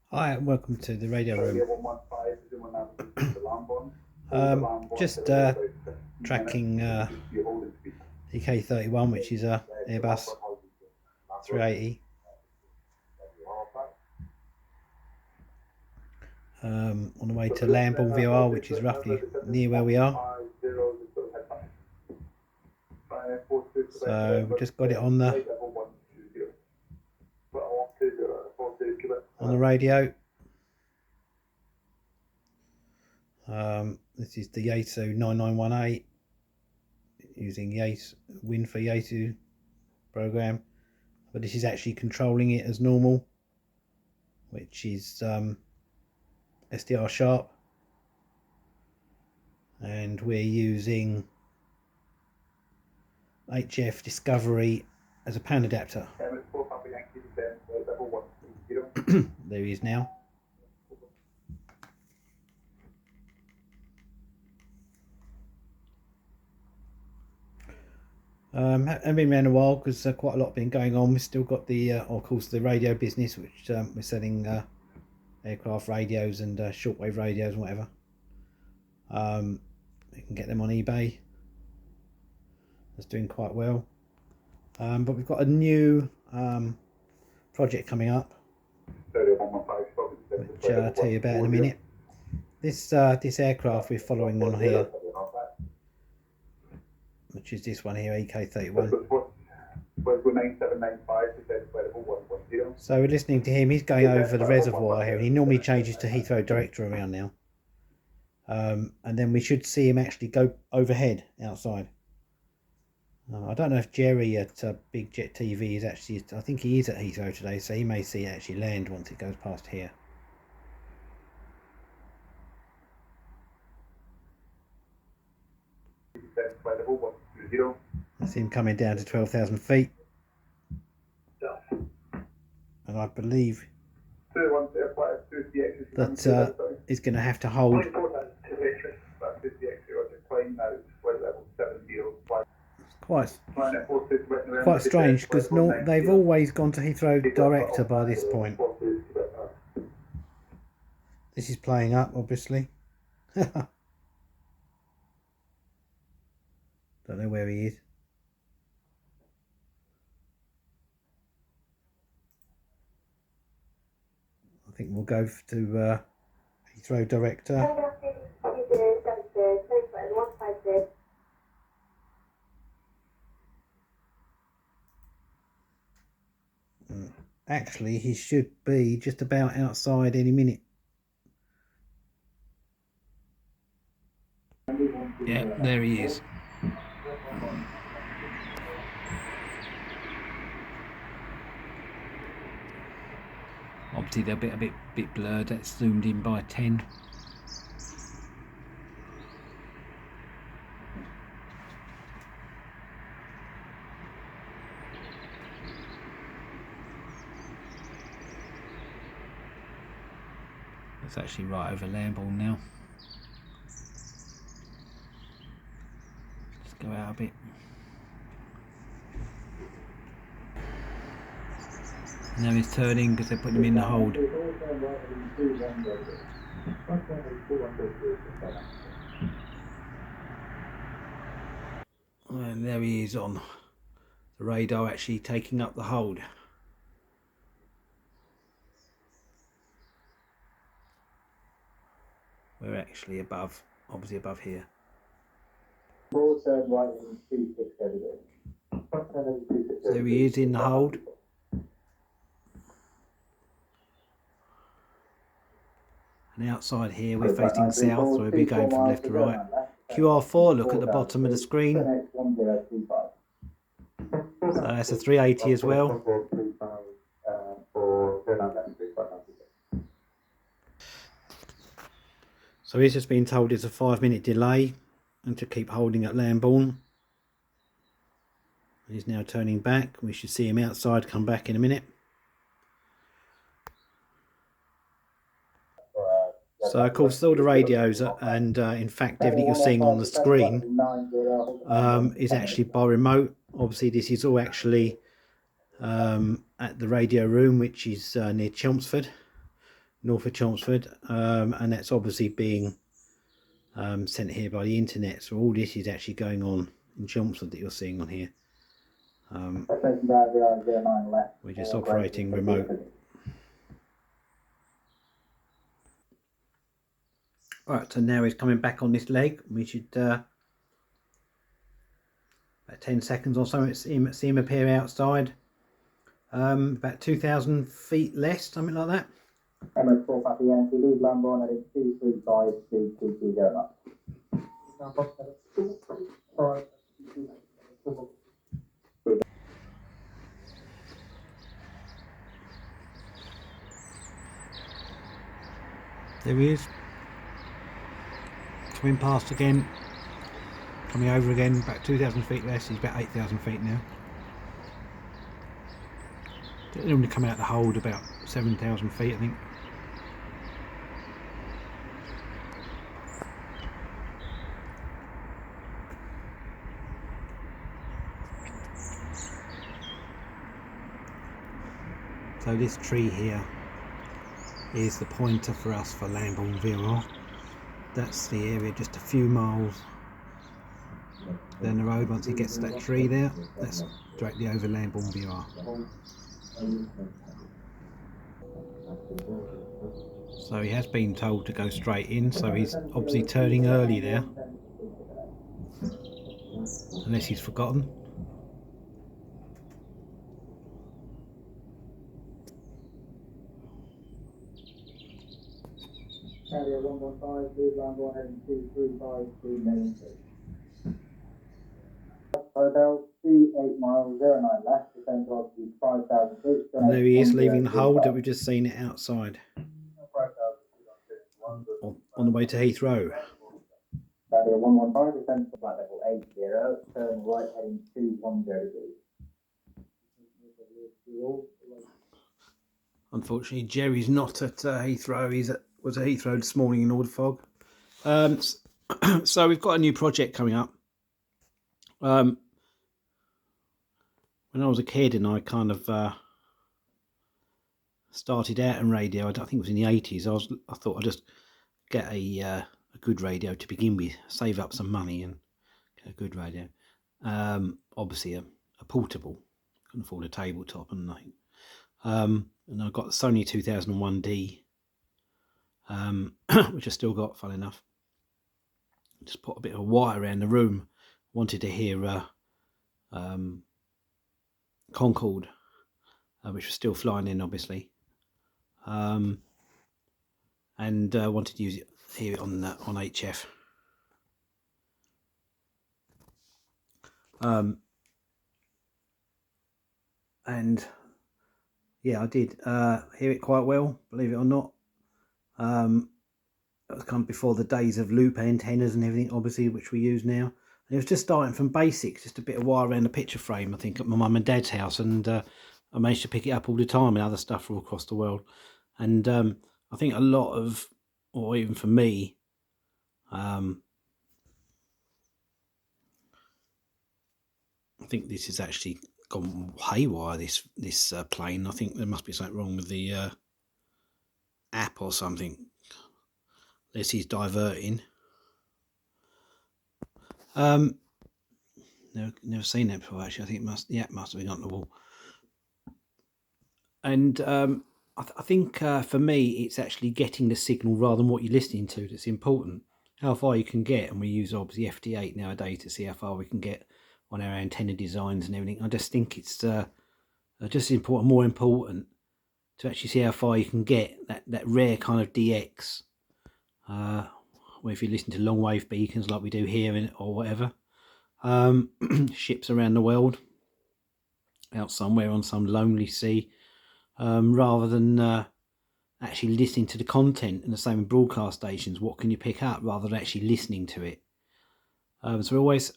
Hi, and welcome to the radio room. Just tracking the K31, which is a Airbus 380. On the way to Lambourne VR, which is roughly near where we are. So we just got it on the radio. This is the yaesu 991a using yaesu for yaesu program, but this is actually controlling it as normal, which is SDR sharp, and we're using HF Discovery as a pan adapter. There he is now. Haven't been around a while because quite a lot been going on. We've still got the of course the radio business, which we're selling aircraft radios and shortwave radios and whatever. You can get them on eBay. That's doing quite well. But we've got a new project coming up, which I'll tell you about in a minute. This aircraft we're following on here, which is this one here, EK31. So we're listening to him. He's going over the reservoir here, and he normally changes to Heathrow Director around now. And then we should see him actually go overhead outside. I don't know if Jerry at Big Jet TV is actually, I think he is at Heathrow today, so he may see it actually land once it goes past here. That's him coming down to 12,000 feet. And I believe that he's going to have to hold. Quite strange, because they've always gone to Heathrow Director by this point. This is playing up, obviously. Don't know where he is. I think we'll go to Heathrow Director. Actually, he should be just about outside any minute. Yeah, there he is. Obviously they're a bit blurred. That's zoomed in by 10. It's actually right over Lambourne now. Let's go out a bit. Now he's turning because they're putting him in the hold. And there he is on the radar, actually taking up the hold. We're actually above, obviously above here. There he is in the hold. And outside here we're facing south, so we'll be going from left to right. QR4, look at the bottom of the screen. So that's a 380 as well. So he's just been told it's a 5-minute delay and to keep holding at Lambourne. He's now turning back. We should see him outside come back in a minute. So of course all the radios and in fact everything you're seeing on the screen is actually by remote. Obviously this is all actually at the radio room, which is near Chelmsford. north of Chelmsford, and that's obviously being sent here by the internet. So all this is actually going on in Chelmsford that you're seeing on here. We're just operating remote. Right, so now he's coming back on this leg. We should about 10 seconds or so see him appear outside. About 2,000 feet less, something like that. MS4 Papa Yankee, lead Lamborn at 235, 220. There he is. Coming past again. Coming over again, about 2,000 feet less. He's about 8,000 feet now. They normally come out the hold about 7,000 feet, I think. So this tree here is the pointer for us for Lamborn Virrol. That's the area just a few miles down the road. Once he gets to that tree there, that's directly over Lamborn Virrol. So he has been told to go straight in, so he's obviously turning early there, unless he's forgotten. Carrier 115, lead Lamborn heading 235, 293. Hotel, 28 miles, 09 left, descend to 5,000 feet. And there he is, leaving the hold that we've just seen it outside. On the way to Heathrow. Carrier 115, descend to flight level 80, turn right heading 210. Unfortunately, Jerry's not at Heathrow. Was at Heathrow this morning in Alderfog. So we've got a new project coming up. When I was a kid and I kind of started out in radio, I think it was in the 80s. I thought I'd just get a good radio to begin with, save up some money and get a good radio. Obviously a portable. Couldn't afford a tabletop and nothing. And I got the Sony 2001D, which I still got, fun enough. Just put a bit of wire around the room. Wanted to hear Concorde, which was still flying in, obviously, and wanted to use it, hear it on HF. And yeah, I did hear it quite well, believe it or not. That was kind of before the days of loop antennas and everything, obviously, which we use now. And it was just starting from basics, just a bit of wire around the picture frame, I think, at my mum and dad's house. And I managed to pick it up all the time and other stuff from across the world. And I think a lot of, or even for me, I think this has actually gone haywire, this plane. I think there must be something wrong with the app or something. This is diverting. Never seen that before, actually. I think the app must have been on the wall. And I think for me, it's actually getting the signal rather than what you're listening to that's important. How far you can get, and we use obviously ft-8 nowadays to see how far we can get on our antenna designs and everything. I just think it's just important, more important, to actually see how far you can get that rare kind of DX. Where if you listen to long wave beacons like we do here or whatever, ships around the world, out somewhere on some lonely sea, rather than actually listening to the content. And the same with broadcast stations, what can you pick up rather than actually listening to it. So we're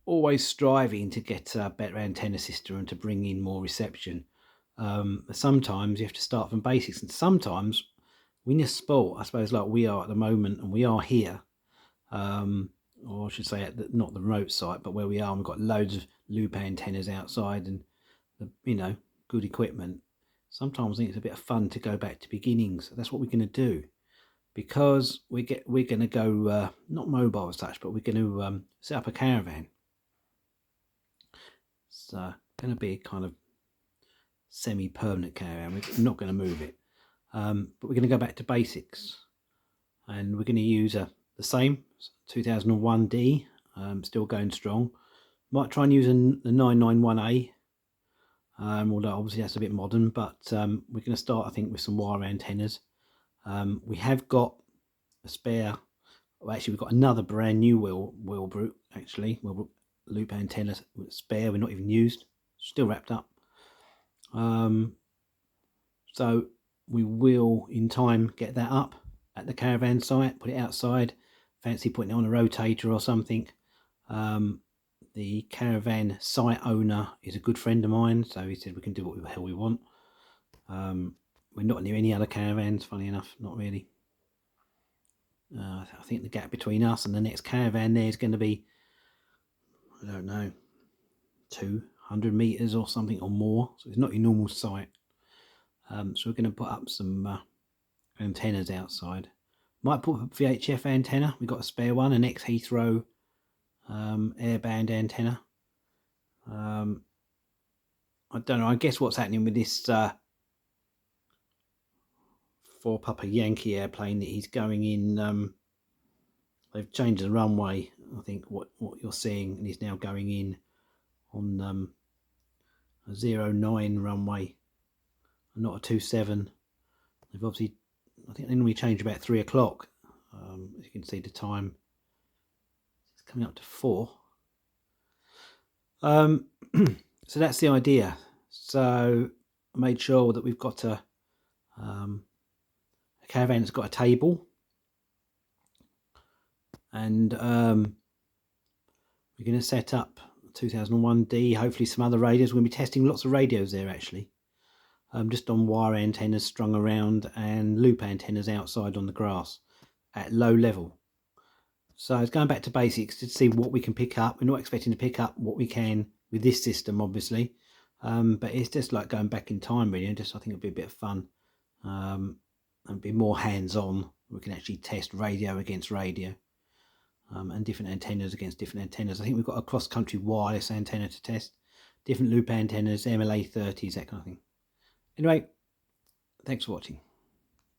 always striving to get a better antenna system and to bring in more reception. Sometimes you have to start from basics, and sometimes we need sport, I suppose, like we are at the moment, and we are here, or I should say not the remote site, but where we are, and we've got loads of loop antennas outside and good equipment. sometimes I think it's a bit of fun to go back to beginnings. That's what we're going to do, because we're going to go not mobile as such, but we're going to set up a caravan. It's going to be a kind of semi-permanent caravan. We're not going to move it, but we're going to go back to basics, and we're going to use the same 2001D, still going strong. Might try and use the 991A, although obviously that's a bit modern, but we're going to start, I think, with some wire antennas. We have got a spare, well, actually we've got another brand new wheel loop antenna spare. We're not even used, still wrapped up. So we will in time get that up at the caravan site, put it outside, fancy putting it on a rotator or something. The caravan site owner is a good friend of mine, so he said we can do what the hell we want. We're not near any other caravans, funny enough, not really. I think the gap between us and the next caravan there is going to be, I don't know, 200 meters or something or more, so it's not your normal site. So we're going to put up some antennas outside. Might put a VHF antenna. We've got a spare one, an ex-Heathrow airband antenna. I don't know, I guess what's happening with this 4 Papa Yankee airplane that he's going in, they've changed the runway, I think, what you're seeing, and he's now going in on a 09 runway, not a 27. They've obviously, I think they normally change about 3 o'clock. As you can see, the time is coming up to 4. So that's the idea. So I made sure that we've got a caravan that's got a table, and we're going to set up 2001D, hopefully some other radios. We're going to be testing lots of radios there, actually, just on wire antennas strung around and loop antennas outside on the grass at low level. So it's going back to basics to see what we can pick up. We're not expecting to pick up what we can with this system, obviously, but it's just like going back in time, really. And just, I think it'll be a bit of fun, and be more hands-on. We can actually test radio against radio, and different antennas against different antennas. I think we've got a cross-country wireless antenna to test, different loop antennas, MLA 30s, that kind of thing. Anyway, thanks for watching.